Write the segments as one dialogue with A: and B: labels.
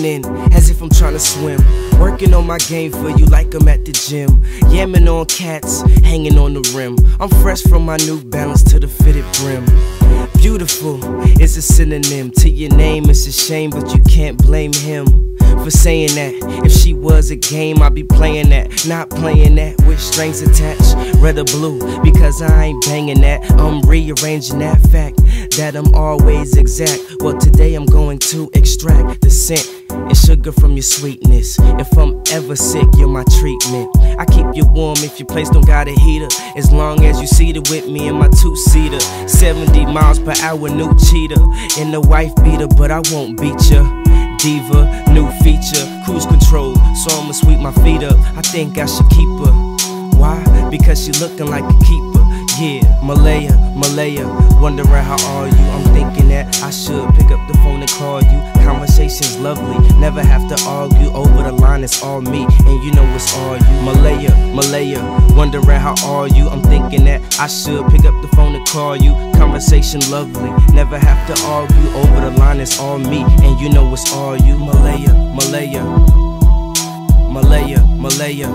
A: going in as if I'm trying to swim. Working on my game for you like I'm at the gym. Yamming on cats, hanging on the rim. I'm fresh from my New Balance to the fitted brim. Beautiful is a synonym to your name. It's a shame, but you can't blame him for saying that. If she was a game, I'd be playing that. Not playing that with strings attached, red or blue, because I ain't banging that. I'm rearranging that fact that I'm always exact. Well, today I'm going to extract the scent and sugar from your sweetness. If I'm ever sick, you're my treatment. I keep you warm if your place don't got a heater, as long as you seated with me in my two-seater. 70 miles per hour, new cheetah in the wife beater, but I won't beat ya. Diva, new feature, cruise control, so I'ma sweep my feet up. I think I should keep her. Why? Because she looking like a keeper. Yeah, Malaya, Malaya, wondering how are you? I'm thinking that I should pick up the phone and call you. Conversation's lovely, never have to argue. Over the line, it's all me, and you know it's all you. Malaya, Malaya, wondering how are you? I'm thinking that I should pick up the phone and call you. Conversation lovely, never have to argue. Over the line, it's all me, and you know it's all you. Malaya, Malaya, Malaya, Malaya.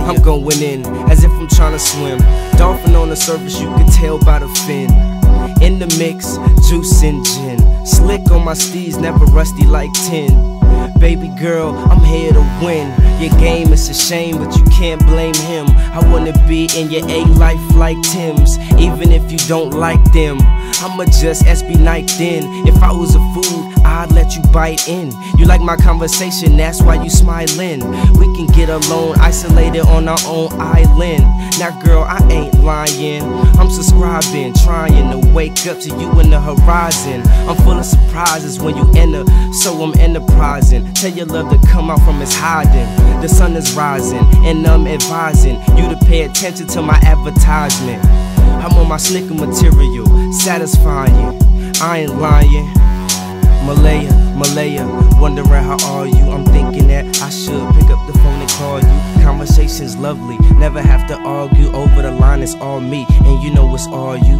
A: I'm going in as if I'm trying to swim. Dolphin on the surface, you can tell by the fin. In the mix, juice and gin. Slick on my steeds, never rusty like tin. Baby girl, I'm here to win. Your game is a shame, but you can't blame him. I wanna be in your A-life like Tim's, even if you don't like them. I'ma just SB night then. If I was a food, I'd let you bite in. You like my conversation, that's why you smiling. We can get alone, isolated on our own island. Now girl, I ain't lying, I'm subscribing, trying to wake up to you in the horizon. I'm full of surprises when you enter, so I'm enterprising. Tell your love to come out from its hiding. The sun is rising, and I'm advising you to pay attention to my advertisement. I'm on my slicker material, satisfying, I ain't lying. Malaya, Malaya, wondering how are you? I'm thinking that I should pick up the phone and call you. Conversation's lovely, never have to argue. Over the line, it's all me, and you know it's all you.